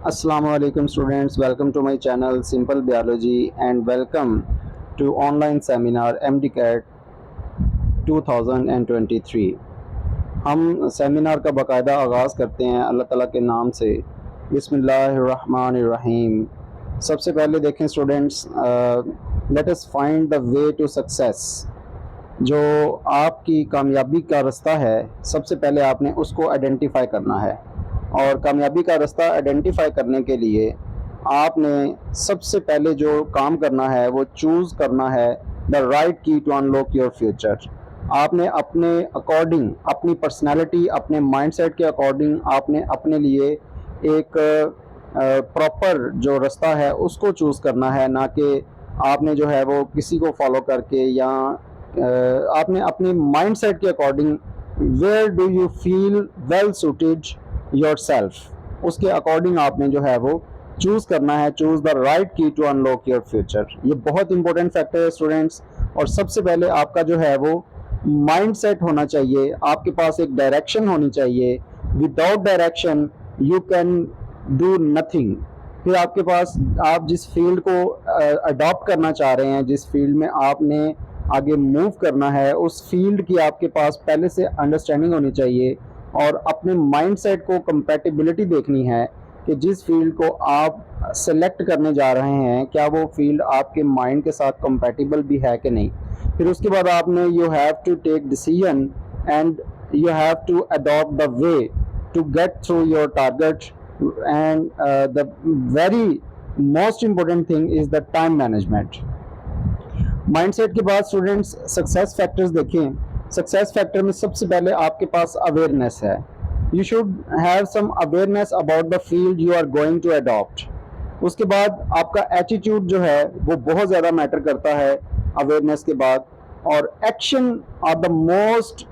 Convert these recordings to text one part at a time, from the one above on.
Assalamu alaikum students, welcome to my channel Simple Biology and welcome to online seminar MDCAT 2023। हम seminar का बाकायदा आगाज़ करते हैं अल्लाह ताला के नाम से। बिस्मिल्लाहिर्रहमानिर्रहीम। सबसे पहले देखें students, let us find the way to success. जो आपकी कामयाबी का रास्ता है, सबसे पहले आपने उसको आइडेंटिफाई करना है। और कामयाबी का रास्ता आइडेंटिफाई करने के लिए आपने सबसे पहले जो काम करना है वो चूज़ करना है the right key to unlock your future. आपने अपने अकॉर्डिंग, अपनी पर्सनालिटी, अपने माइंडसेट के अकॉर्डिंग आपने अपने लिए एक प्रॉपर जो रास्ता है उसको चूज़ करना है, ना कि आपने जो है वो किसी को फॉलो करके या आपने अपनी माइंडसेट के according where do you feel well suited yourself, उसके अकॉर्डिंग आपने जो है वो चूज़ करना है। Choose the right key to unlock your future. ये बहुत इंपॉर्टेंट फैक्टर है स्टूडेंट्स। और सबसे पहले आपका जो है वो माइंडसेट होना चाहिए, आपके पास एक डायरेक्शन होनी चाहिए। Without direction you can do nothing. फिर आपके पास, आप जिस फील्ड को अडॉप्ट करना चाह रहे हैं, जिस फील्ड में आपने आगे मूव करना है, उस फील्ड की आपके पास पहले से अंडरस्टैंडिंग होनी चाहिए और अपने माइंडसेट को कंपैटिबिलिटी देखनी है कि जिस फील्ड को आप सेलेक्ट करने जा रहे हैं क्या वो फील्ड आपके माइंड के साथ कंपैटिबल भी है कि नहीं। फिर उसके बाद आपने you have to take decision and you have to adopt the way to get through your target. And the very most important thing is the time management. Mindset के बाद स्टूडेंट्स सक्सेस फैक्टर्स देखें। Success factor में सबसे पहले आपके पास awareness है। You should have some awareness about the field you are going to adopt. उसके बाद आपका एटीट्यूड जो है वो बहुत ज़्यादा मैटर करता है अवेयरनेस के बाद। और action are the most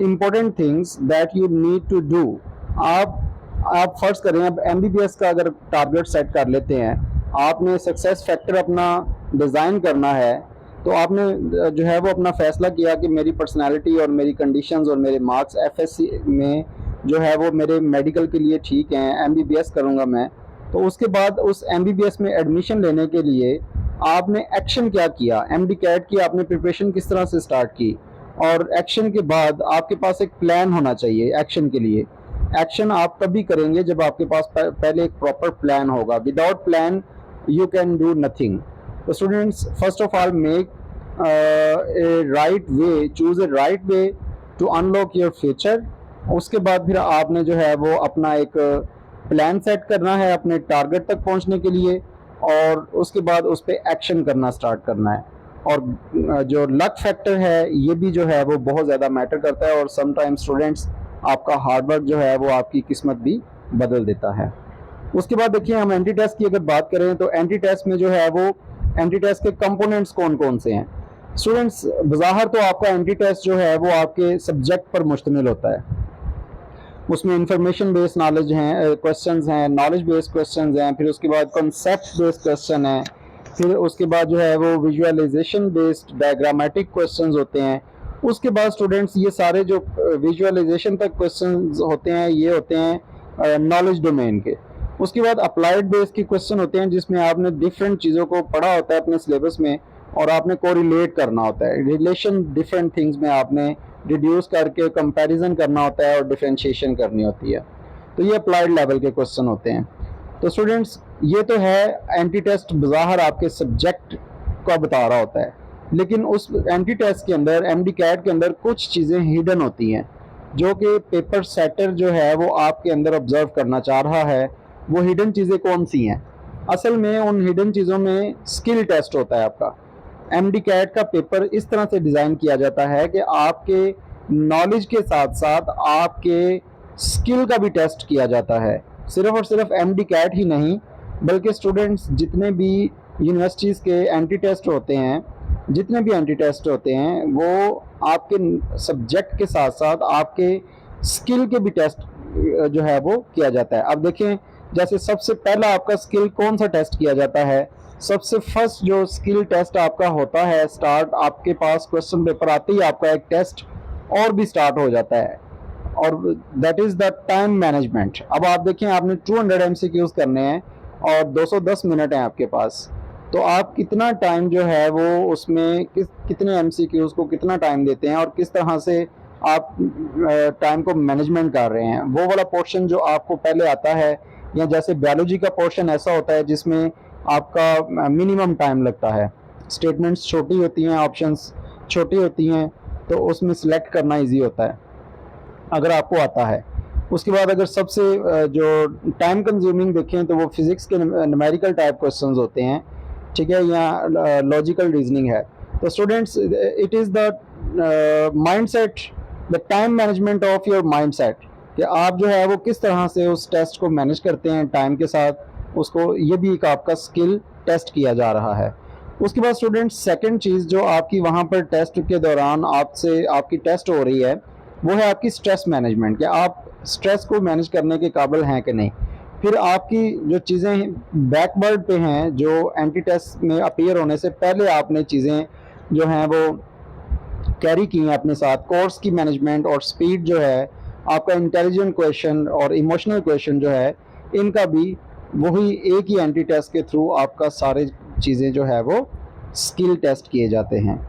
important things that you need to do. आप फर्ज करें, अब एमबीबीएस का अगर टारगेट सेट कर लेते हैं, आपने सक्सेस फैक्टर अपना डिज़ाइन करना है, तो आपने जो है वो अपना फैसला किया कि मेरी पर्सनालिटी और मेरी कंडीशंस और मेरे मार्क्स एफएससी में जो है वो मेरे मेडिकल के लिए ठीक हैं, एमबीबीएस करूँगा मैं। तो उसके बाद उस एमबीबीएस में एडमिशन लेने के लिए आपने एक्शन क्या किया, एमडीकैट की आपने प्रिपरेशन किस तरह से स्टार्ट की। और एक्शन के बाद आपके पास एक प्लान होना चाहिए एक्शन के लिए। एक्शन आप तभी करेंगे जब आपके पास पहले एक प्रॉपर प्लान होगा। Without plan you can do nothing. तो students, first of all make a right way, choose a right way to unlock your future. उसके बाद फिर आपने जो है वो अपना एक प्लान सेट करना है अपने टारगेट तक पहुंचने के लिए, और उसके बाद उस पर एक्शन करना स्टार्ट करना है। और जो लक फैक्टर है ये भी जो है वो बहुत ज़्यादा मैटर करता है। और समटाइम्स स्टूडेंट्स, आपका हार्डवर्क जो है वो आपकी किस्मत भी बदल देता है। उसके बाद देखिए, हम एंटी टेस्ट की अगर बात करें तो एंटी टेस्ट में जो है वो एंटी टेस्ट के कंपोनेंट्स कौन कौन से हैं। स्टूडेंट्स, बज़ाहिर तो आपका एंटी टेस्ट जो है वो आपके सब्जेक्ट पर मुश्तमिल होता है। उसमें इंफॉर्मेशन बेस्ड नॉलेज हैं, क्वेश्चंस हैं, नॉलेज बेस्ड क्वेश्चंस हैं, फिर उसके बाद कॉन्सेप्ट बेस्ड क्वेश्चन हैं, फिर उसके बाद जो है वो विजुअलाइजेशन बेस्ड डायग्रामेटिक क्वेश्चंस होते हैं। उसके बाद स्टूडेंट्स, ये सारे जो विजुअलाइजेशन तक क्वेश्चंस होते हैं ये होते हैं नॉलेज डोमेन के। उसके बाद अप्लाइड बेस्ड के क्वेश्चन होते हैं जिसमें आपने डिफरेंट चीज़ों को पढ़ा होता है अपने सिलेबस में और आपने कोरिलेट करना होता है, रिलेशन डिफरेंट थिंग्स में आपने रिड्यूस करके कंपैरिजन करना होता है और डिफरेंशिएशन करनी होती है। तो ये अप्लाइड लेवल के क्वेश्चन होते हैं। तो स्टूडेंट्स, ये तो है एंटी टेस्ट बज़ाहिर आपके सब्जेक्ट का बता रहा होता है, लेकिन उस एंटी टेस्ट के अंदर, एमडीकैट के अंदर कुछ चीज़ें हिडन होती हैं जो कि पेपर सेटर जो है वो आपके अंदर ऑब्जर्व करना चाह रहा है। वो हिडन चीज़ें कौन सी हैं? असल में उन हिडन चीज़ों में स्किल टेस्ट होता है आपका। एमडीकैट का पेपर इस तरह से डिज़ाइन किया जाता है कि आपके नॉलेज के साथ साथ आपके स्किल का भी टेस्ट किया जाता है। सिर्फ और सिर्फ एमडीकैट ही नहीं, बल्कि स्टूडेंट्स जितने भी यूनिवर्सिटीज़ के एंटी टेस्ट होते हैं, जितने भी एंटी टेस्ट होते हैं, वो आपके सब्जेक्ट के साथ साथ आपके स्किल के भी टेस्ट जो है वो किया जाता है। अब देखें, जैसे सबसे पहला आपका स्किल कौन सा टेस्ट किया जाता है? सबसे फर्स्ट जो स्किल टेस्ट आपका होता है स्टार्ट, आपके पास क्वेश्चन पेपर आते ही आपका एक टेस्ट और भी स्टार्ट हो जाता है। और that is the time management. अब आप देखें, आपने 200 MCQs करने हैं और 210 मिनट हैं आपके पास, तो आप कितना टाइम जो है वो उसमें कितने MCQs को कितना टाइम देते हैं और किस तरह से आप टाइम को मैनेजमेंट कर रहे हैं। वो वाला पोर्शन जो आपको पहले आता है, या जैसे बायोलॉजी का पोर्शन ऐसा होता है जिसमें आपका मिनिमम टाइम लगता है, स्टेटमेंट्स छोटी होती हैं, ऑप्शंस छोटी होती हैं, तो उसमें सिलेक्ट करना इजी होता है अगर आपको आता है। उसके बाद अगर सबसे जो टाइम कंज्यूमिंग देखें तो वो फिज़िक्स के न्यूमेरिकल टाइप क्वेश्चंस होते हैं, ठीक है, या लॉजिकल रीजनिंग है। तो students, it is the mindset, the time management of your mindset, कि आप जो है वो किस तरह से उस टेस्ट को मैनेज करते हैं टाइम के साथ, उसको, ये भी एक आपका स्किल टेस्ट किया जा रहा है। उसके बाद स्टूडेंट्स, सेकंड चीज़ जो आपकी वहाँ पर टेस्ट के दौरान आपसे आपकी टेस्ट हो रही है, वो है आपकी स्ट्रेस मैनेजमेंट, कि आप स्ट्रेस को मैनेज करने के काबिल हैं कि नहीं। फिर आपकी जो चीज़ें बैकवर्ड पे हैं, जो एंटी टेस्ट में अपीयर होने से पहले आपने चीज़ें जो हैं वो कैरी की हैं अपने साथ, कोर्स की मैनेजमेंट और स्पीड जो है, आपका इंटेलिजेंट क्वेश्चन और इमोशनल क्वेश्चन जो है, इनका भी वही एक ही एंटी टेस्ट के थ्रू आपका सारे चीज़ें जो है वो स्किल टेस्ट किए जाते हैं।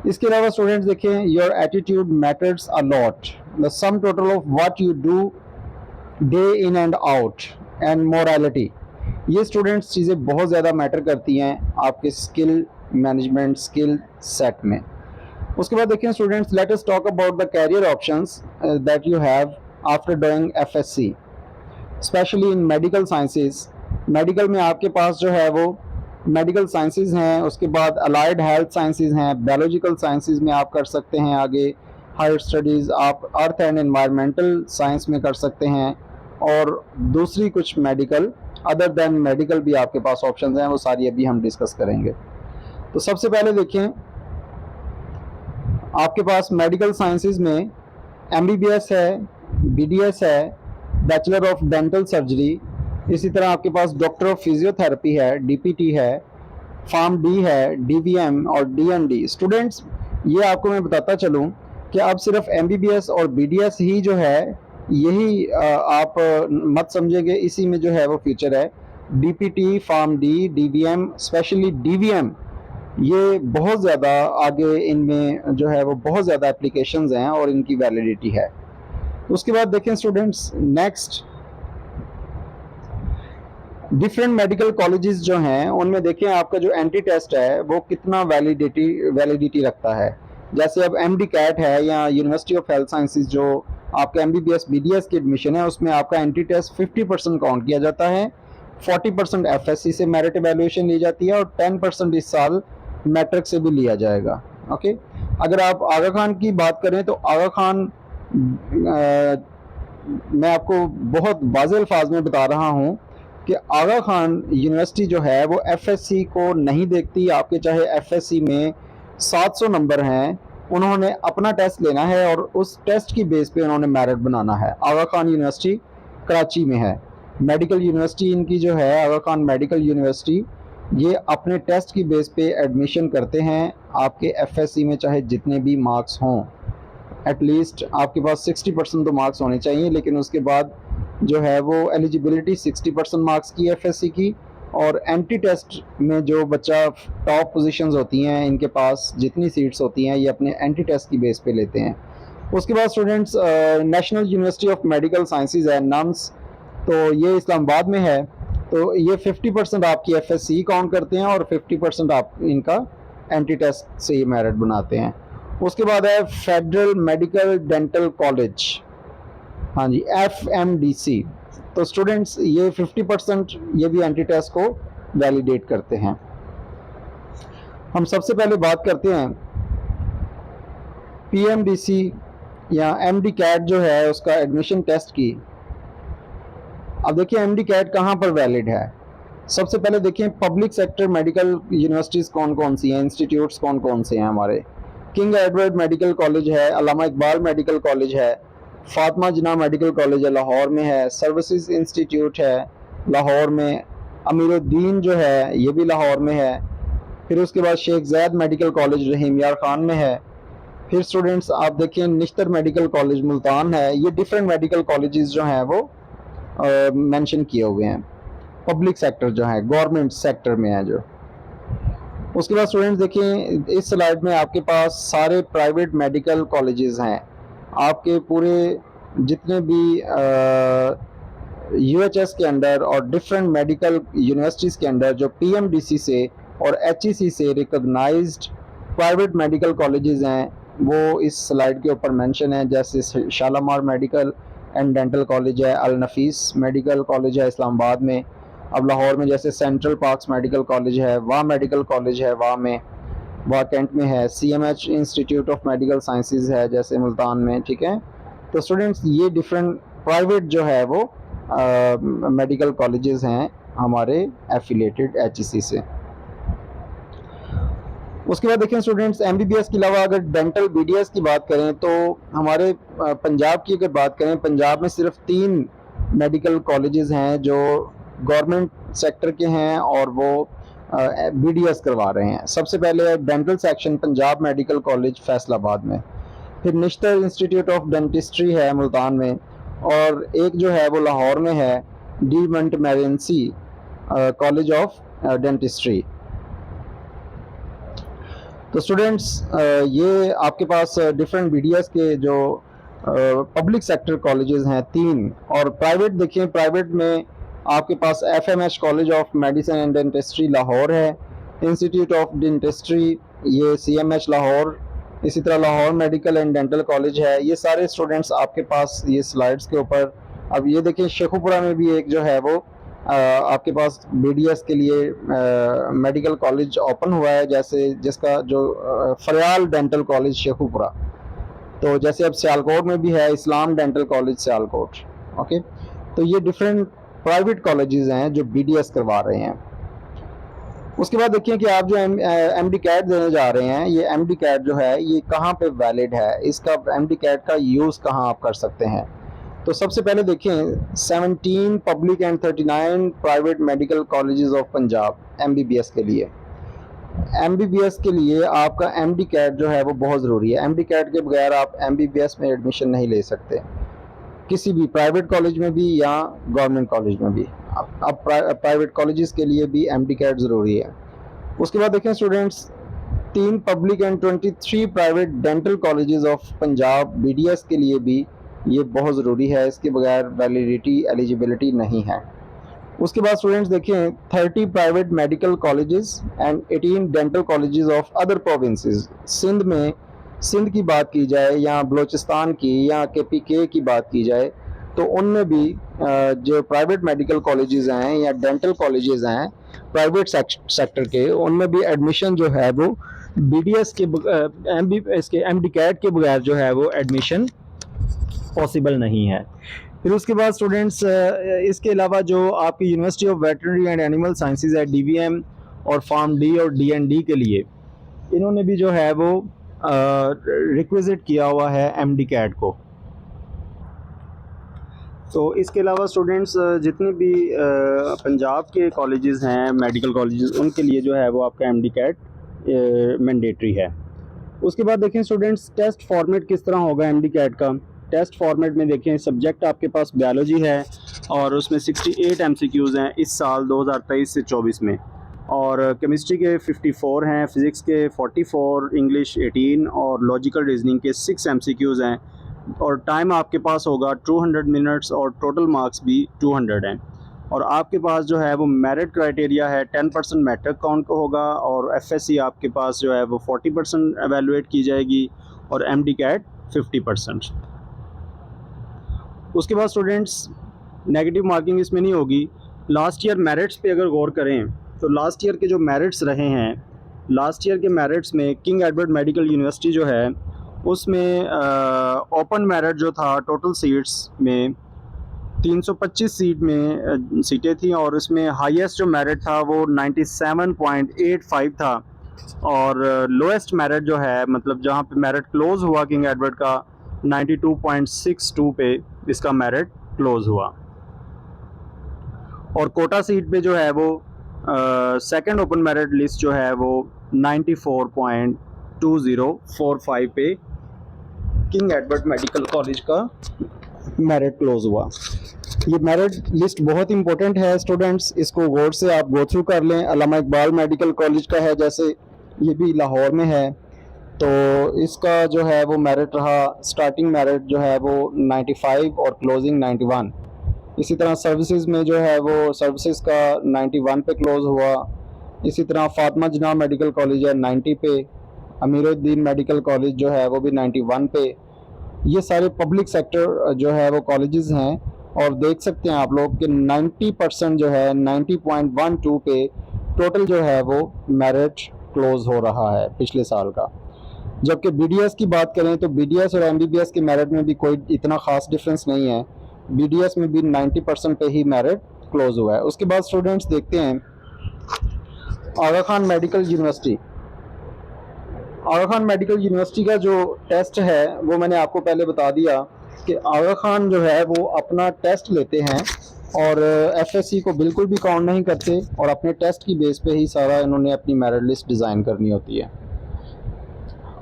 इसके अलावा स्टूडेंट्स देखें, your attitude matters a lot, the sum total of what you do day in and out and morality, ये स्टूडेंट्स चीज़ें बहुत ज़्यादा मैटर करती हैं आपके स्किल मैनेजमेंट स्किल सेट में। उसके बाद देखें students, let us talk about the career options that you have after doing FSC, specially in medical sciences. Medical में आपके पास जो है वो मेडिकल साइंसेज हैं, उसके बाद अलाइड हेल्थ साइंसेज हैं, बायोलॉजिकल साइंसेज में आप कर सकते हैं आगे हायर स्टडीज़, आप अर्थ एंड एनवायरमेंटल साइंस में कर सकते हैं, और दूसरी कुछ मेडिकल अदर देन मेडिकल भी आपके पास ऑप्शंस हैं, वो सारी अभी हम डिस्कस करेंगे। तो सबसे पहले देखें, आपके पास मेडिकल साइंसेज में MBBS है, BDS है, बैचलर ऑफ डेंटल सर्जरी, इसी तरह आपके पास डॉक्टर ऑफ फिजियोथेरेपी है, DPT है, फार्म-D है, DVM और DND। स्टूडेंट्स, ये आपको मैं बताता चलूँ कि अब सिर्फ MBBS और BDS ही जो है, यही आप मत समझेंगे, इसी में जो है वो फ्यूचर है। DPT, फार्म-D, DVM, स्पेशली DVM, ये बहुत ज़्यादा आगे इनमें जो है वो बहुत ज़्यादा एप्लीकेशंस हैं और इनकी वैलिडिटी है। उसके बाद देखें students, next different medical colleges जो हैं उनमें देखें आपका जो एंटी टेस्ट है वो कितना वैलिडिटी रखता है। जैसे अब MD कैट है या यूनिवर्सिटी ऑफ हेल्थ साइंसेज, जो आपका MBBS BDS की एडमिशन है, उसमें आपका एंटी टेस्ट 50% काउंट किया जाता है, 40% FSC से मेरिट एवेल्यूएशन ली जाती है और 10% इस साल मैट्रिक से भी लिया जाएगा। ओके, अगर आप आगा खान की बात करें तो आगा खान, मैं आपको बहुत वाज़ेह अल्फाज में बता रहा हूँ कि आगा खान यूनिवर्सिटी जो है वो FSC को नहीं देखती। आपके चाहे FSC में 700 नंबर हैं, उन्होंने अपना टेस्ट लेना है और उस टेस्ट की बेस पे उन्होंने मेरिट बनाना है। आगा खान यूनिवर्सिटी कराची में है, मेडिकल यूनिवर्सिटी इनकी जो है आगा खान मेडिकल यूनिवर्सिटी, ये अपने टेस्ट की बेस पे एडमिशन करते हैं। आपके FSC में चाहे जितने भी मार्क्स हों, एटलीस्ट आपके पास 60% तो मार्क्स होने चाहिए, लेकिन उसके बाद जो है वो एलिजिबिलिटी 60% मार्क्स की FSC की, और एंटी टेस्ट में जो बच्चा टॉप पोजीशंस होती हैं, इनके पास जितनी सीट्स होती हैं, ये अपने एंटी टेस्ट की बेस पे लेते हैं। उसके बाद students, national university of medical sciences है, NUMS, तो ये इस्लामाबाद में है, तो ये 50% आपकी FSC काउंट करते हैं और 50% आप इनका एंटी टेस्ट से ये मेरिट बनाते हैं। उसके बाद है फेडरल मेडिकल डेंटल कॉलेज, हाँ जी, FMDC। तो स्टूडेंट्स, ये 50% ये भी एंटी टेस्ट को वैलिडेट करते हैं। हम सबसे पहले बात करते हैं PMDC या MD कैट जो है उसका एडमिशन टेस्ट की। अब देखिए MD कैट कहाँ पर वैलिड है। सबसे पहले देखिए पब्लिक सेक्टर मेडिकल यूनिवर्सिटीज़ कौन कौन सी हैं, इंस्टीट्यूट्स कौन कौन से हैं हमारे। किंग एडवर्ड मेडिकल कॉलेज है, अल्लामा इकबाल मेडिकल कॉलेज है, फातिमा जिन्ना मेडिकल कॉलेज है लाहौर में है, सर्विसेज इंस्टीट्यूट है लाहौर में, अमीरुद्दीन जो है ये भी लाहौर में है। फिर उसके बाद शेख ज़ैद मेडिकल कॉलेज रहीम यार खान में है। फिर स्टूडेंट्स आप देखें निश्तर मेडिकल कॉलेज मुल्तान है, ये डिफरेंट मेडिकल कॉलेजेस जो हैं वो मेंशन किए हुए हैं, पब्लिक सेक्टर जो है गवर्नमेंट सेक्टर में है जो। उसके बाद स्टूडेंट्स देखें इस स्लाइड में आपके पास सारे प्राइवेट मेडिकल कॉलेजेस हैं, आपके पूरे जितने भी यूएचएस के अंडर और डिफरेंट मेडिकल यूनिवर्सिटीज़ के अंदर जो पीएमडीसी से और एचईसी से रिकॉग्नाइज्ड प्राइवेट मेडिकल कॉलेजेस हैं वो इस स्लाइड के ऊपर मेंशन है। जैसे Shalamar medical and dental college है, अल नफीस मेडिकल कॉलेज है इस्लामाबाद में, अब लाहौर में जैसे सेंट्रल पार्क्स मेडिकल कॉलेज है, वाह मेडिकल कॉलेज है वाह में, वाह कैंट में है, CMH institute of medical sciences है जैसे मुल्तान में, ठीक है। तो स्टूडेंट्स ये डिफरेंट प्राइवेट जो है वो मेडिकल कॉलेजेस हैं हमारे एफिलिएटेड एचईसी से। उसके बाद देखें स्टूडेंट्स एमबीबीएस के अलावा अगर डेंटल बीडीएस की बात करें तो हमारे पंजाब की अगर बात करें, पंजाब में सिर्फ 3 मेडिकल कॉलेजेस हैं जो गवर्नमेंट सेक्टर के हैं और वो बीडीएस करवा रहे हैं। सबसे पहले dental section Punjab medical college Faisalabad में, फिर निश्तर इंस्टीट्यूट ऑफ डेंटिस्ट्री है मुल्तान में, और एक जो है वो लाहौर में है डी मंटमेरेंसी कॉलेज ऑफ डेंटिस्ट्री। तो स्टूडेंट्स ये आपके पास डिफरेंट बीडीएस के जो पब्लिक सेक्टर कॉलेजेस हैं 3, और प्राइवेट देखें प्राइवेट में आपके पास FMH college of medicine and dentistry Lahore है, इंस्टीट्यूट ऑफ डेंटिस्ट्री ये सीएमएच लाहौर, इसी तरह Lahore medical and dental college है। ये सारे स्टूडेंट्स आपके पास ये स्लाइड्स के ऊपर। अब ये देखें शेखुपुरा में भी एक जो है वो आपके पास बीडीएस के लिए मेडिकल कॉलेज ओपन हुआ है, जैसे जिसका जो फरयाल डेंटल कॉलेज शेखुपुरा, तो जैसे अब सियालकोट में भी है इस्लाम डेंटल कॉलेज सियालकोट। ओके, तो ये डिफरेंट प्राइवेट कॉलेजेस हैं जो बीडीएस करवा रहे हैं। उसके बाद देखिए कि आप जो एमडी कैट देने जा रहे हैं, ये एमडी कैट जो है ये कहाँ पे वैलिड है, इसका एमडी कैट का यूज़ कहाँ आप कर सकते हैं। तो सबसे पहले देखें 17 public and 39 private medical colleges of Punjab MBBS के लिए। एमबीबीएस के लिए आपका एमडी कैट जो है वो बहुत ज़रूरी है। एमडी कैट के बगैर आप एमबीबीएस में एडमिशन नहीं ले सकते, किसी भी प्राइवेट कॉलेज में भी या गवर्नमेंट कॉलेज में भी। अब प्राइवेट कॉलेजेस के लिए भी एमडी कैट ज़रूरी है। उसके बाद देखें students 3 public and 23 private dental colleges of Punjab BDS के लिए भी ये बहुत ज़रूरी है, इसके बगैर वैलिडिटी एलिजिबिलिटी नहीं है। उसके बाद स्टूडेंट्स देखें 30 private medical colleges and 18 dental colleges of other provinces. Sindh में, सिंध की बात की जाए या बलोचिस्तान की या केपीके की बात की जाए तो उनमें भी जो प्राइवेट मेडिकल कॉलेजेस हैं या डेंटल कॉलेजेस हैं प्राइवेट सेक्टर के, उनमें भी एडमिशन जो है वो बीडीएस के एमडी कैट के बगैर जो है वो एडमिशन पॉसिबल नहीं है। फिर उसके बाद स्टूडेंट्स इसके अलावा जो आपकी university of veterinary and animal sciences है डीवीएम और फार्म डी और डीएनडी के लिए, इन्होंने भी जो है वो रिक्विजिट किया हुआ है एमडी कैट को। तो इसके अलावा स्टूडेंट्स जितने भी पंजाब के कॉलेजेस हैं मेडिकल कॉलेजेस, उनके लिए जो है वो आपका एमडी कैट मैंडेटरी है। उसके बाद देखें स्टूडेंट्स टेस्ट फॉर्मेट किस तरह होगा एमडी कैट का। टेस्ट फॉर्मेट में देखें सब्जेक्ट आपके पास बायोलॉजी है और उसमें 68 एमसीक्यूज़ हैं इस साल 2023 से 24 में, और केमिस्ट्री के 54 हैं, फ़िज़िक्स के 44, इंग्लिश 18 और लॉजिकल रीजनिंग के 6 एमसीक्यूज़ हैं, और टाइम आपके पास होगा 200 मिनट्स और टोटल मार्क्स भी 200 हैं। और आपके पास जो है वो मेरिट क्राइटेरिया है 10% मैट्रिक काउंट का होगा, और एफएससी आपके पास जो है वो 40% एवेलुएट की जाएगी और एमडी कैट 50%। उसके बाद स्टूडेंट्स नेगेटिव मार्किंग इसमें नहीं होगी। लास्ट ईयर मेरिट्स पे अगर गौर करें तो लास्ट ईयर के जो मेरिट्स रहे हैं, लास्ट ईयर के मेरिट्स में किंग एडवर्ड मेडिकल यूनिवर्सिटी जो है उसमें ओपन मेरिट जो था टोटल सीट्स में 325 सीट में सीटें थी, और इसमें हाईएस्ट जो मेरिट था वो 97.85 था, और लोएस्ट मेरिट जो है मतलब जहाँ पे मेरिट क्लोज़ हुआ किंग एडवर्ड का 92.62 पे इसका मेरिट क्लोज़ हुआ। और कोटा सीट पे जो है वो सेकंड ओपन मेरिट लिस्ट जो है वो 94.2045 पे किंग एडवर्ड मेडिकल कॉलेज का मेरिट क्लोज हुआ। ये मेरिट लिस्ट बहुत इंपॉर्टेंट है स्टूडेंट्स, इसको गौर से आप गो थ्रू कर लें। अल्लामा इकबाल मेडिकल कॉलेज का है, जैसे ये भी लाहौर में है, तो इसका जो है वो मेरिट रहा, स्टार्टिंग मेरिट जो है वो 95 और क्लोजिंग 91। इसी तरह सर्विसेज में जो है वो सर्विसेज का 91 पे क्लोज हुआ। इसी तरह फातिमा जनाब मेडिकल कॉलेज है 90 पे, अमीरुद्दीन मेडिकल कॉलेज जो है वो भी 91 पे। ये सारे पब्लिक सेक्टर जो है वो कॉलेजेस हैं, और देख सकते हैं आप लोग कि 90% जो है 90.12 पे टोटल जो है वो मेरिट क्लोज हो रहा है पिछले साल का। जबकि बीडीएस की बात करें तो बीडीएस और एमबीबीएस के मेरिट में भी कोई इतना ख़ास डिफरेंस नहीं है, बीडीएस में भी 90% पे ही मेरिट क्लोज हुआ है। उसके बाद स्टूडेंट्स देखते हैं आगा खान मेडिकल यूनिवर्सिटी। आगा खान मेडिकल यूनिवर्सिटी का जो टेस्ट है वो मैंने आपको पहले बता दिया कि आगा खान जो है वो अपना टेस्ट लेते हैं और एफएससी को बिल्कुल भी काउंट नहीं करते, और अपने टेस्ट की बेस पे ही सारा इन्होंने अपनी मेरिट लिस्ट डिज़ाइन करनी होती है।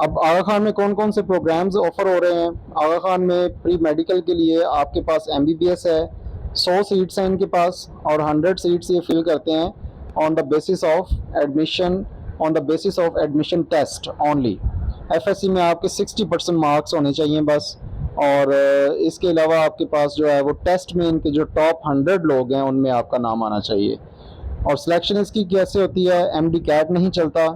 अब आगा खान में कौन कौन से प्रोग्राम्स ऑफ़र हो रहे हैं? आगा खान में प्री मेडिकल के लिए आपके पास एमबीबीएस है, 100 सीट्स हैं इनके पास, और 100 सीट्स ये फिल करते हैं on the basis of admission test only. FSC में आपके 60% मार्क्स होने चाहिए बस, और इसके अलावा आपके पास जो है वो टेस्ट में इनके जो टॉप 100 लोग हैं उनमें आपका नाम आना चाहिए। और सिलेक्शन इसकी कैसे होती है? एमडी कैट नहीं चलता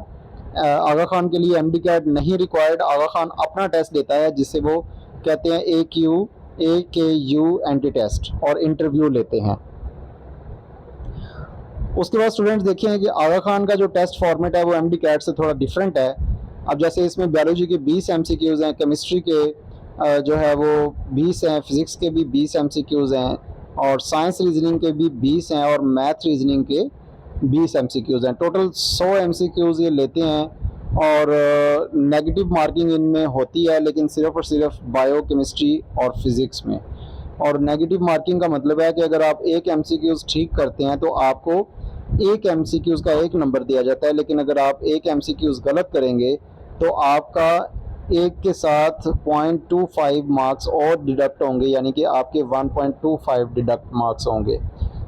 आगा खान के लिए, एमडी कैट नहीं रिक्वायर्ड। आगा खान अपना टेस्ट देता है जिसे वो कहते हैं AKU एंटी टेस्ट, और इंटरव्यू लेते हैं। उसके बाद स्टूडेंट्स देखें कि आगा खान का जो टेस्ट फॉर्मेट है वो एमडी कैट से थोड़ा डिफरेंट है। अब जैसे इसमें बायोलॉजी के 20 एमसीक्यूज़ हैं, केमिस्ट्री के जो है वो 20 हैं, फिज़िक्स के भी 20 एमसीक्यूज़ हैं, और साइंस रीजनिंग के भी 20 हैं, और मैथ रीजनिंग के 20 एमसीक्यूज़ हैं। टोटल 100 एमसीक्यूज़ ये लेते हैं, और नेगेटिव मार्किंग इनमें होती है, लेकिन सिर्फ और सिर्फ बायो, केमिस्ट्री और फिज़िक्स में। और नेगेटिव मार्किंग का मतलब है कि अगर आप एक एमसीक्यूज़ ठीक करते हैं तो आपको एक एमसीक्यूज़ का 1 नंबर दिया जाता है, लेकिन अगर आप एक एमसीक्यूज़ गलत करेंगे तो आपका एक के साथ 0.25 मार्क्स और डिडक्ट होंगे, यानी कि आपके 1.25 डिडक्ट मार्क्स होंगे।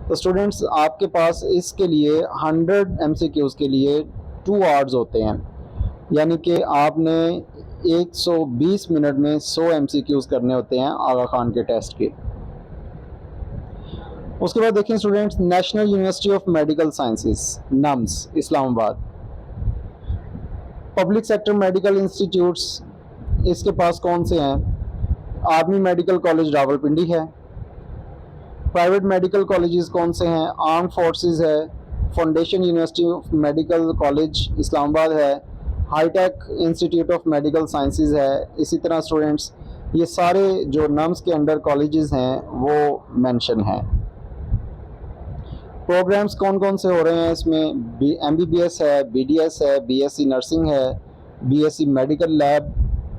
तो स्टूडेंट्स आपके पास इसके लिए 100 एमसीक्यूज़ के लिए 2 आवर्स होते हैं, यानी कि आपने 120 मिनट में 100 एमसीक्यूज़ करने होते हैं आगा खान के टेस्ट के। उसके बाद देखें students, national university of medical sciences nums Islamabad, public sector medical institutes इसके पास कौन से हैं? आर्मी मेडिकल कॉलेज रावलपिंडी है। प्राइवेट मेडिकल कॉलेजेस कौन से हैं? आर्म फोर्सेस है, foundation university of medical college Islamabad है, hitech institute of medical sciences है। इसी तरह स्टूडेंट्स ये सारे जो नम्स के अंडर कॉलेजेस हैं वो मेंशन हैं। प्रोग्राम्स कौन कौन से हो रहे हैं इसमें? एमबीबीएस है, बीडीएस है, बीएससी नर्सिंग है, बीएससी मेडिकल लैब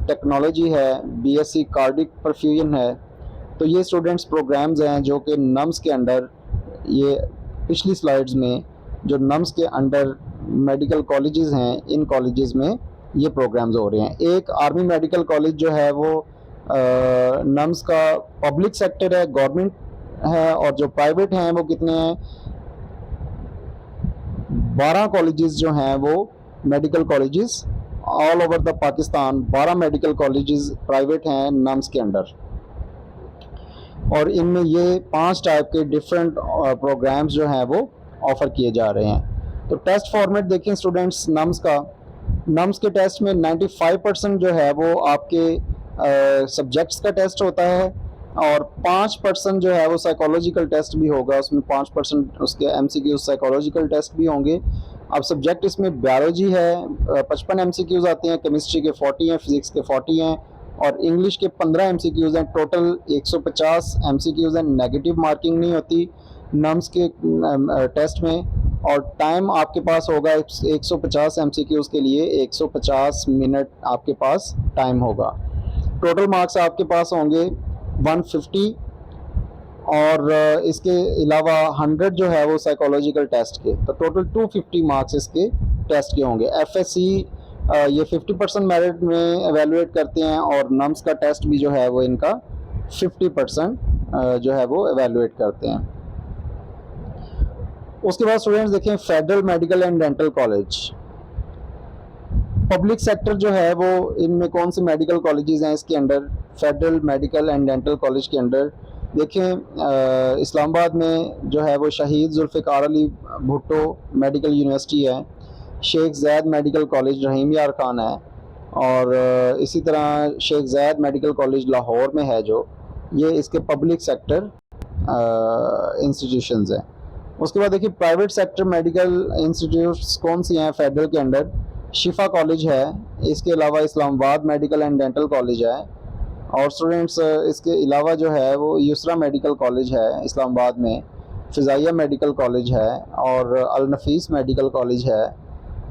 टेक्नोलॉजी है, बीएससी कार्डिक परफ्यूजन है। तो ये स्टूडेंट्स प्रोग्राम्स हैं जो कि नम्स के अंडर, ये पिछली स्लाइड्स में जो नम्स के अंडर मेडिकल कॉलेजेस हैं इन कॉलेजेस में ये प्रोग्राम्स हो रहे हैं। एक आर्मी मेडिकल कॉलेज जो है वो नम्स का पब्लिक सेक्टर है, गवर्नमेंट है, और जो प्राइवेट हैं वो कितने हैं? 12 कॉलेजेस जो हैं वो medical colleges all over the Pakistan, 12 medical colleges private हैं नम्स के अंडर, और इनमें ये 5 टाइप के डिफरेंट प्रोग्राम्स जो हैं वो ऑफ़र किए जा रहे हैं। तो टेस्ट फॉर्मेट देखें स्टूडेंट्स, नम्स के टेस्ट में 95% जो है वो आपके सब्जेक्ट्स का टेस्ट होता है, और 5% जो है वो साइकोलॉजिकल टेस्ट भी होगा, उसमें 5% उसके एमसीक्यूज साइकोलॉजिकल टेस्ट भी होंगे। अब सब्जेक्ट इसमें बायोलॉजी है, 55 एमसीक्यूज आते हैं, केमिस्ट्री के 40 हैं, फिज़िक्स के 40 हैं, और इंग्लिश के 15 एमसीक्यूज हैं। टोटल 150 एमसीक्यूज हैं। नेगेटिव मार्किंग नहीं होती नम्स के टेस्ट में, और टाइम आपके पास होगा 150 एमसीक्यूज के लिए 150 मिनट आपके पास टाइम होगा। टोटल मार्क्स आपके पास होंगे 150, और इसके अलावा 100 जो है वो साइकोलॉजिकल टेस्ट के, तो टोटल 250 मार्क्स इसके टेस्ट के होंगे। एफएससी ये 50% मेरिट में एवेलुएट करते हैं और नम्स का टेस्ट भी जो है वो इनका 50% जो है वो एवेलुएट करते हैं। उसके बाद स्टूडेंट्स देखें federal medical and dental college. Public sector जो है वो इनमें कौन से मेडिकल कॉलेजेस हैं इसके under, federal medical and dental college के अंडर देखें इस्लामाबाद में जो है वो शहीद जुल्फ़िकार अली भुट्टो मेडिकल यूनिवर्सिटी है, शेख ज़ैद मेडिकल कॉलेज रहीम यार खान है, और इसी तरह शेख ज़ैद मेडिकल कॉलेज लाहौर में है, जो ये इसके पब्लिक सेक्टर इंस्टीट्यूशंस हैं। उसके बाद देखिए प्राइवेट सेक्टर मेडिकल इंस्टीट्यूट्स कौन सी हैं फेडरल के अंडर, शिफा कॉलेज है, इसके अलावा Islamabad medical and dental college है, और स्टूडेंट्स इसके अलावा जो है वो यूसरा मेडिकल कॉलेज है इस्लामाबाद में, फ़िज़ाइया मेडिकल कॉलेज है और अल नफ़ीस मेडिकल कॉलेज है।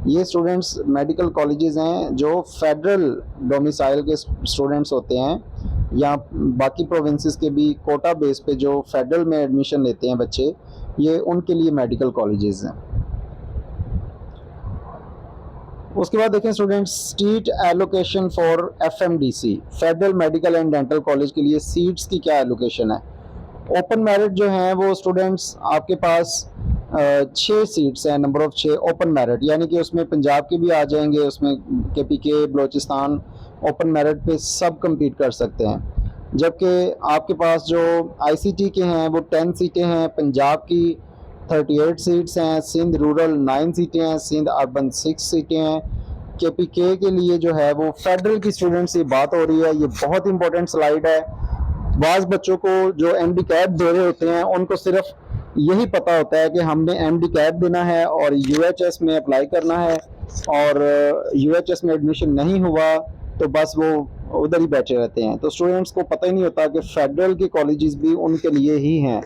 ये स्टूडेंट्स मेडिकल कॉलेजेस हैं जो फेडरल डोमिसाइल के स्टूडेंट्स होते हैं, या बाकी प्रोविंसेस के भी कोटा बेस पे जो फेडरल में एडमिशन लेते हैं बच्चे, ये उनके लिए मेडिकल कॉलेजेस हैं। उसके बाद देखें students seat allocation for FMDC, federal medical and dental college के लिए सीट्स की क्या एलोकेशन है। ओपन मेरिट जो हैं वो स्टूडेंट्स आपके पास 6 सीट्स हैं, नंबर ऑफ 6 ओपन मेरिट, यानी कि उसमें पंजाब के भी आ जाएंगे, उसमें KPK बलोचिस्तान ओपन मेरिट पे सब कम्पीट कर सकते हैं। जबकि आपके पास जो ICT के हैं वो 10 सीटें हैं, पंजाब की 38 सीट्स हैं, सिंध रूरल 9 सीटें हैं, सिंध अर्बन 6 सीटें हैं। KPK के लिए जो है वो फेडरल की स्टूडेंट्स से बात हो रही है, ये बहुत इंपॉर्टेंट स्लाइड है। बाज़ बच्चों को जो MD कैप दे रहे होते हैं उनको सिर्फ यही पता होता है कि हमने MD कैप देना है और UHS में अप्लाई करना है, और UHS में एडमिशन नहीं हुआ तो बस वो उधर ही बैठे रहते हैं। तो स्टूडेंट्स को पता ही नहीं होता कि फेडरल के कॉलेजेस भी उनके लिए ही हैं,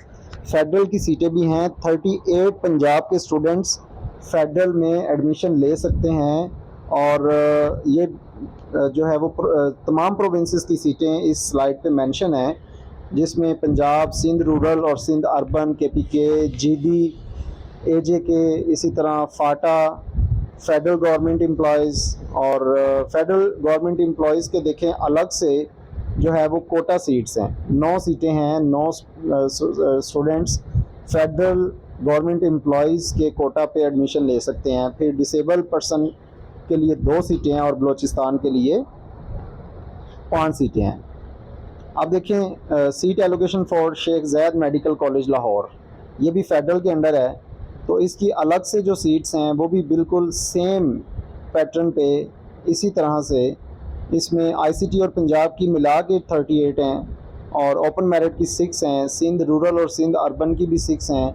फेडरल की सीटें भी हैं। 38 पंजाब के स्टूडेंट्स फेडरल में एडमिशन ले सकते हैं, और ये जो है वो तमाम प्रोविंसेस की सीटें इस स्लाइड पे मेंशन है, जिसमें पंजाब, सिंध रूरल और Sindh urban, KPK, GB, AJK, इसी तरह फाटा, फेडरल गवर्नमेंट एम्प्लॉयज़, और फेडरल गवर्नमेंट एम्प्लॉयज़ के देखें अलग से जो है वो कोटा सीट्स हैं, 9 सीटें हैं, 9 स्टूडेंट्स फेडरल गवर्नमेंट एम्प्लॉयज़ के कोटा पे एडमिशन ले सकते हैं। फिर डिसेबल पर्सन के लिए 2 सीटें हैं और बलोचिस्तान के लिए 5 सीटें हैं। अब देखें seat allocation for Sheikh Zayed medical college Lahore, ये भी फेडरल के अंडर है, तो इसकी अलग से जो सीट्स हैं वो भी बिल्कुल सेम पैटर्न पे इसी तरह से, इसमें ICT और पंजाब की मिला के 38 हैं, और ओपन मेरिट की 6 हैं, सिंध रूरल और सिंध अर्बन की भी 6 हैं,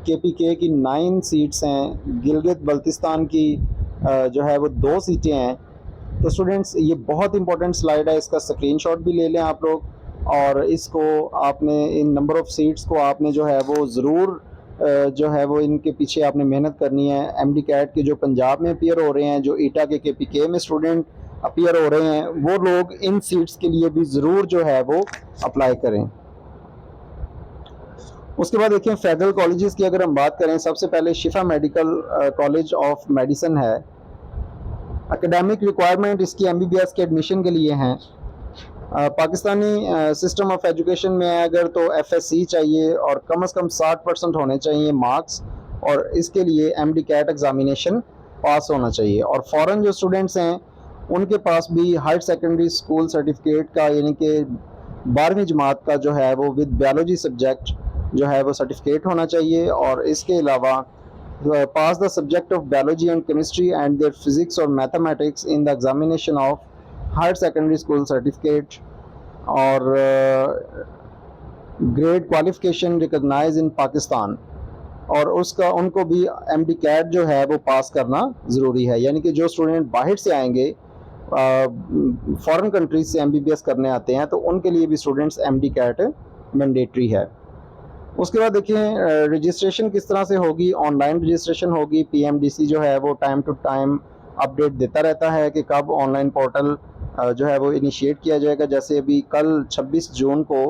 KPK की 9 सीट्स हैं, गिलगित बल्तिस्तान की जो है वो 2 सीटें हैं। तो स्टूडेंट्स ये बहुत इंपॉर्टेंट स्लाइड है, इसका स्क्रीनशॉट भी ले लें आप लोग, और इसको आपने इन नंबर ऑफ़ सीट्स को आपने जो है वो ज़रूर जो है वो इनके पीछे आपने मेहनत करनी है। MD कैट के जो पंजाब में अपीयर हो रहे हैं, जो ईटा के KPK में स्टूडेंट अपीयर हो रहे हैं, वो लोग इन सीट्स के लिए भी ज़रूर जो है वो अप्लाई करें। उसके बाद देखिए फेडरल कॉलेजेस की अगर हम बात करें, सबसे पहले शिफा मेडिकल कॉलेज ऑफ मेडिसिन है। एकेडमिक रिक्वायरमेंट इसकी MBBS के एडमिशन के लिए हैं। पाकिस्तानी सिस्टम ऑफ एजुकेशन में अगर तो FSC चाहिए और कम से कम 60% होने चाहिए मार्क्स, और इसके लिए MD कैट एग्ज़ामिनेशन पास होना चाहिए। और फ़ॉरेन जो स्टूडेंट्स हैं उनके पास भी हायर सेकेंडरी स्कूल सर्टिफिकेट का, यानी कि 12वीं जमात का जो है वो विद बायोलॉजी सब्जेक्ट जो है वो सर्टिफिकेट होना चाहिए, और इसके अलावा पास the subject of biology and chemistry and their physics और mathematics in the examination of higher secondary school certificate, और grade qualification recognize in Pakistan, और उसका उनको भी MD कैट जो है वो पास करना ज़रूरी है। यानी कि जो स्टूडेंट बाहर से आएंगे, फॉरेन कंट्रीज से MBBS करने आते हैं, तो उनके लिए भी स्टूडेंट्स MD कैट मैंडेटरी है। उसके बाद देखिए रजिस्ट्रेशन किस तरह से होगी, ऑनलाइन रजिस्ट्रेशन होगी। PMDC जो है वो टाइम टू टाइम अपडेट देता रहता है कि कब ऑनलाइन पोर्टल जो है वो इनिशिएट किया जाएगा। जैसे अभी कल 26 जून को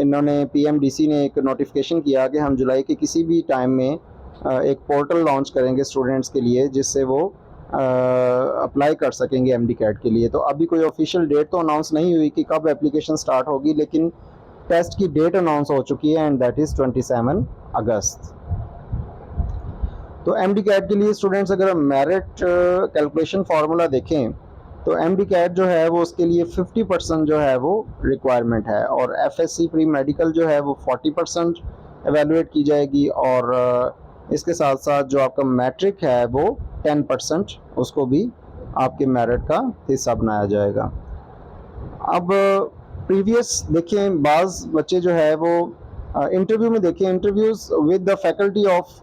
इन्होंने PMDC ने एक नोटिफिकेशन किया कि हम जुलाई के किसी भी टाइम में एक पोर्टल लॉन्च करेंगे स्टूडेंट्स के लिए, जिससे वो अप्लाई कर सकेंगे एमडी कैट के लिए। तो अभी कोई ऑफिशियल डेट तो अनाउंस नहीं हुई कि कब एप्लीकेशन स्टार्ट होगी, लेकिन टेस्ट की डेट अनाउंस हो चुकी है एंड दैट इज़ 27 अगस्त। तो एमडी कैट के लिए स्टूडेंट्स अगर मेरिट कैलकुलेशन फार्मूला देखें तो एमडी कैट जो है वो उसके लिए 50% जो है वो रिक्वायरमेंट है, और एफएससी प्री मेडिकल जो है वो 40% एवेलुएट की जाएगी, और इसके साथ साथ जो आपका मैट्रिक है वो 10% उसको भी आपके मेरिट का हिस्सा बनाया जाएगा। अब प्रीवियस देखें, बाज़ बच्चे जो है वो इंटरव्यू में देखें, interviews with the faculty of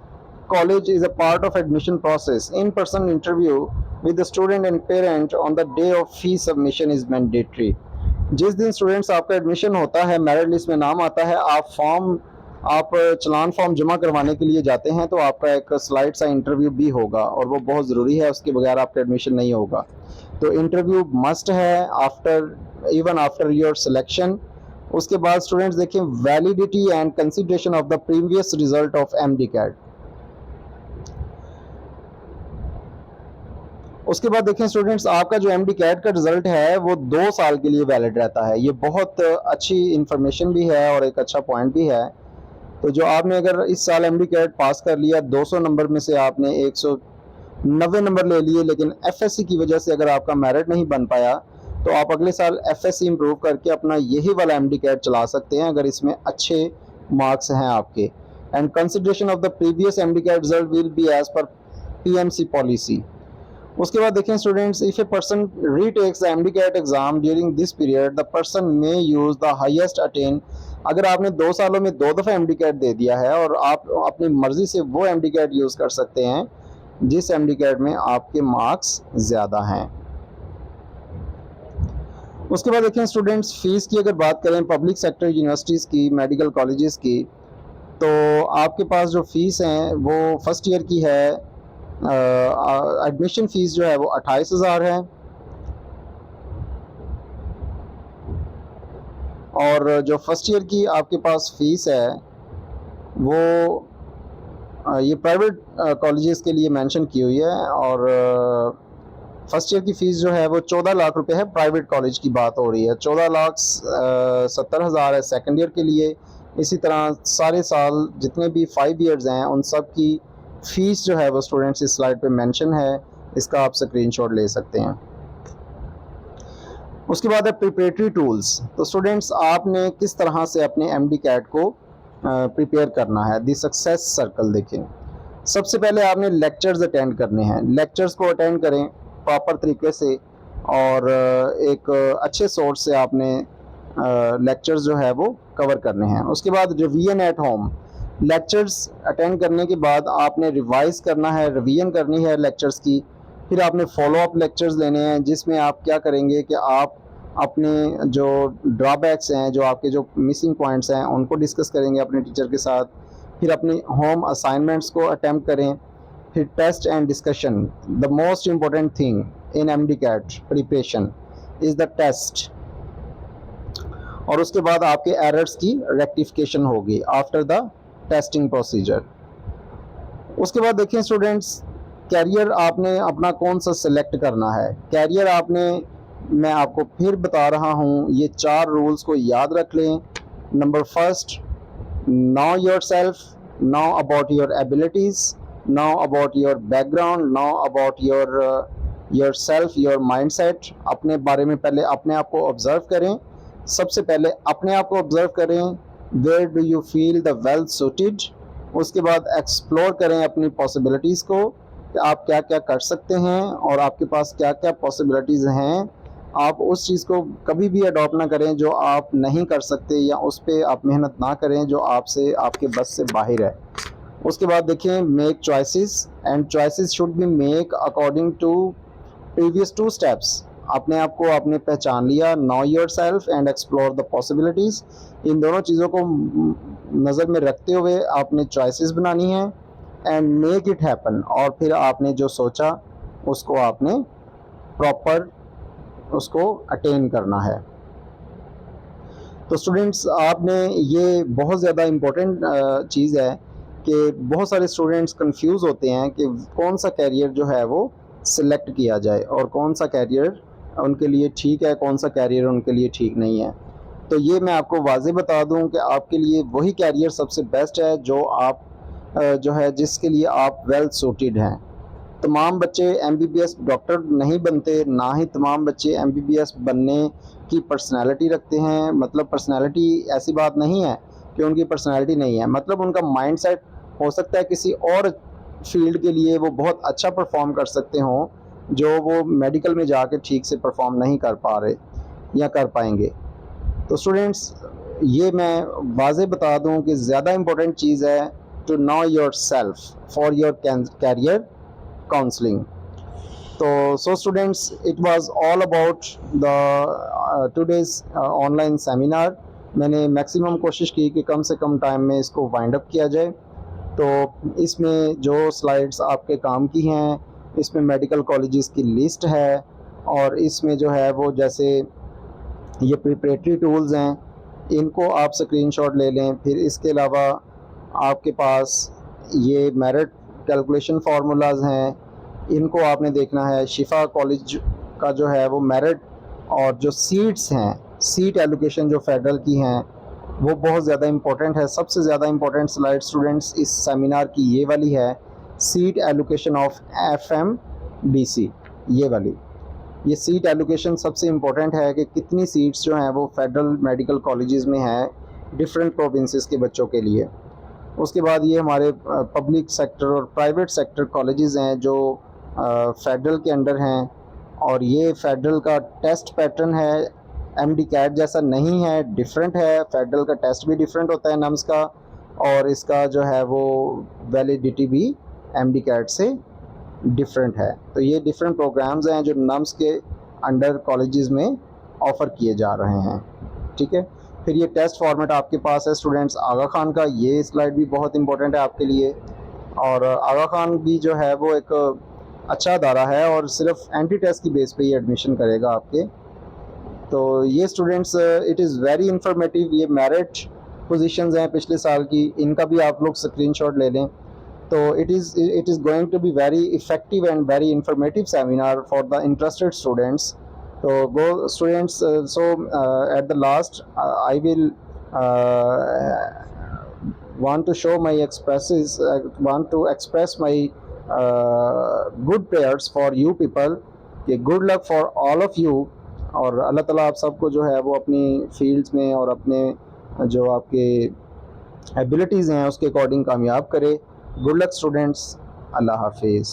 college is a part of admission process. In-person interview with the student and parent on the day of fee submission is mandatory. जिस दिन स्टूडेंट्स आपका एडमिशन होता है, मेरिट लिस्ट में नाम आता है, आप चलान फॉर्म जमा करवाने के लिए जाते हैं, तो आपका एक स्लाइड सा इंटरव्यू भी होगा और वो बहुत ज़रूरी है, उसके बगैर आपका एडमिशन नहीं होगा। तो इंटरव्यू मस्ट है आफ्टर योर सिलेक्शन। उसके बाद स्टूडेंट्स देखें validity and consideration of the previous result of MDCAT. उसके बाद देखें स्टूडेंट्स, आपका जो एमडी कैट का रिजल्ट है वो 2 साल के लिए वैलिड रहता है। ये बहुत अच्छी इंफॉर्मेशन भी है और एक अच्छा पॉइंट भी है। तो जो आपने अगर इस साल एमडी कैट पास कर लिया, 200 नंबर में से आपने 190 नंबर ले लिए, लेकिन एफएससी की वजह से अगर आपका मेरिट नहीं बन पाया, तो आप अगले साल एफएससी इंप्रूव करके अपना यही वाला एमडी कैट चला सकते हैं अगर इसमें अच्छे मार्क्स हैं आपके। And consideration of the previous MD CAT result will be as per PMC policy. उसके बाद देखें students, if a person retakes the MD CAT exam during this period the person may use the highest attain. अगर आपने 2 सालों में 2 दफ़ा MD cat दे दिया है, और आप अपनी मर्जी से वो एमडी कैट यूज़ कर सकते हैं जिस एमडी कैट में आपके मार्क्स ज़्यादा हैं। उसके बाद देखें स्टूडेंट्स, फीस की अगर बात करें पब्लिक सेक्टर यूनिवर्सिटीज़ की, मेडिकल कॉलेजेस की, तो आपके पास जो फ़ीस हैं वो फर्स्ट ईयर की है, एडमिशन फ़ीस जो है वो 28,000 है, और जो फर्स्ट ईयर की आपके पास फ़ीस है वो ये प्राइवेट कॉलेजेस के लिए मेंशन की हुई है, और फर्स्ट ईयर की फ़ीस जो है वो 14 लाख रुपए है। प्राइवेट कॉलेज की बात हो रही है, 14,70,000 है सेकेंड ईयर के लिए। इसी तरह सारे साल जितने भी 5 ईयर्स हैं उन सब की फ़ीस जो है वो स्टूडेंट्स इस स्लाइड पे मेंशन है, इसका आप स्क्रीनशॉट ले सकते हैं। उसके बाद है प्रिपरेटरी टूल्स। तो स्टूडेंट्स, आपने किस तरह से अपने एमडी कैट को प्रिपेयर करना है, दी सक्सेस सर्कल देखें। सबसे पहले आपने लेक्चर्स अटेंड करने हैं। लेक्चर्स को अटेंड करें प्रॉपर तरीके से, और एक अच्छे सोर्स से आपने लेक्चर्स जो है वो कवर करने हैं। उसके बाद revision at home. Lectures attend करने के बाद आपने रिवाइज करना है, रिवीजन करनी है लेक्चर्स की। फिर आपने फॉलो अप लेक्चर्स लेने हैं, जिसमें आप क्या करेंगे कि आप अपने जो ड्रॉबैक्स हैं, जो आपके जो मिसिंग पॉइंट्स हैं, उनको डिस्कस करेंगे अपने टीचर के साथ। फिर अपनी होम असाइनमेंट्स को अटेम्प्ट करें। फिर test and discussion. The most important thing in MD CAT preparation is the test. और उसके बाद आपके एरर्स की रेक्टिफिकेशन होगी आफ्टर द टेस्टिंग प्रोसीजर। उसके बाद देखिए स्टूडेंट्स, कैरियर आपने अपना कौन सा सिलेक्ट करना है। कैरियर आपने, मैं आपको फिर बता रहा हूँ, ये 4 रूल्स को याद रख लें। Number first, no yourself, know about your abilities, know about your background, know about yourself, your mindset. अपने बारे में पहले अपने आप को ऑब्जर्व करें। सबसे पहले अपने आप को ऑब्जर्व करें, where do you feel the well suited. उसके बाद एक्सप्लोर करें अपनी पॉसिबिलिटीज़ को, कि आप क्या क्या कर सकते हैं और आपके पास क्या क्या पॉसिबिलिटीज़ हैं। आप उस चीज़ को कभी भी अडॉप्ट ना करें जो आप नहीं कर सकते, या उस पर आप मेहनत ना करें जो आपसे आपके बस से बाहर है। उसके बाद देखें, make choices, and choices should be make according to previous 2 steps. अपने आप को आपने पहचान लिया, know yourself and explore the possibilities. इन दोनों चीज़ों को नज़र में रखते हुए आपने चॉइसेस बनानी है, एंड मेक इट हैपन। और फिर आपने जो सोचा उसको आपने प्रॉपर उसको अटेन करना है। तो स्टूडेंट्स, आपने ये बहुत ज़्यादा इम्पोर्टेंट चीज़ है कि बहुत सारे स्टूडेंट्स कंफ्यूज होते हैं कि कौन सा कैरियर जो है वो सिलेक्ट किया जाए और कौन सा कैरियर उनके लिए ठीक है, कौन सा कैरियर उनके लिए ठीक नहीं है। तो ये मैं आपको वाज़े बता दूं कि आपके लिए वही कैरियर सबसे बेस्ट है जो आप जो है जिसके लिए आप वेल सूटेड हैं। तमाम बच्चे एमबीबीएस डॉक्टर नहीं बनते, ना ही तमाम बच्चे एमबीबीएस बनने की पर्सनैलिटी रखते हैं। मतलब पर्सनैलिटी ऐसी बात नहीं है कि उनकी पर्सनैलिटी नहीं है, मतलब उनका माइंडसेट हो सकता है किसी और फील्ड के लिए वो बहुत अच्छा परफॉर्म कर सकते हों, जो वो मेडिकल में जाके ठीक से परफॉर्म नहीं कर पा रहे या कर पाएंगे। तो स्टूडेंट्स, ये मैं वाज़े बता दूं कि ज़्यादा इम्पोर्टेंट चीज़ है to know your self for your career counselling. तो so students, it was all about the today's online seminar. मैंने मैक्सिमम कोशिश की कि कम से कम टाइम में इसको वाइंड अप किया जाए। तो इसमें जो स्लाइड्स आपके काम की हैं, इसमें मेडिकल कॉलेजेस की लिस्ट है, और इसमें जो है वो जैसे ये प्रिपरेटरी टूल्स हैं, इनको आप स्क्रीनशॉट ले लें। फिर इसके अलावा आपके पास ये मेरिट कैलकुलेशन फार्मूलाज हैं, इनको आपने देखना है। शिफा कॉलेज का जो है वो मेरिट और जो सीट्स हैं, सीट एलोकेशन जो फेडरल की हैं, वो बहुत ज़्यादा इम्पोर्टेंट है। सबसे ज़्यादा इम्पोर्टेंट स्लाइड स्टूडेंट्स इस सेमिनार की ये वाली है, सीट एलोकेशन ऑफ एफएमडीसी। ये वाली, ये सीट एलोकेशन सबसे इम्पोर्टेंट है कि कितनी सीट्स जो हैं वो फेडरल मेडिकल कॉलेजेस में हैं डिफरेंट प्रोविंसेस के बच्चों के लिए। उसके बाद ये हमारे पब्लिक सेक्टर और प्राइवेट सेक्टर कॉलेजेस हैं जो फेडरल के अंडर हैं, और ये फेडरल का टेस्ट पैटर्न है, एमडी कैट जैसा नहीं है, डिफरेंट है। फेडरल का टेस्ट भी डिफरेंट होता है नम्स का, और इसका जो है वो वैलिडिटी भी एमडी कैट से डिफरेंट है। तो ये डिफरेंट प्रोग्राम्स हैं जो नम्स के अंडर कॉलेजेस में ऑफ़र किए जा रहे हैं, ठीक है। फिर ये टेस्ट फॉर्मेट आपके पास है स्टूडेंट्स आगा खान का, ये स्लाइड भी बहुत इंपॉर्टेंट है आपके लिए। और आगा खान भी जो है वो एक अच्छा अदारा है और सिर्फ एंटी टेस्ट की बेस पे ही एडमिशन करेगा आपके। तो ये students, it is very informative. ये मेरिट पोजीशंस हैं पिछले साल की, इनका भी आप लोग स्क्रीनशॉट ले लें। तो it is going to be very effective and very informative seminar for the interested students. So go students, at the last I will want to show my expresses want to express my good prayers for you people, कि good luck for all of you, और अल्लाह ताला आप सबको जो है वो अपनी fields में और अपने जो आपके एबिलिटीज़ हैं उसके अकॉर्डिंग कामयाब करे। गुड लक स्टूडेंट्स, अल्लाह हाफिज़।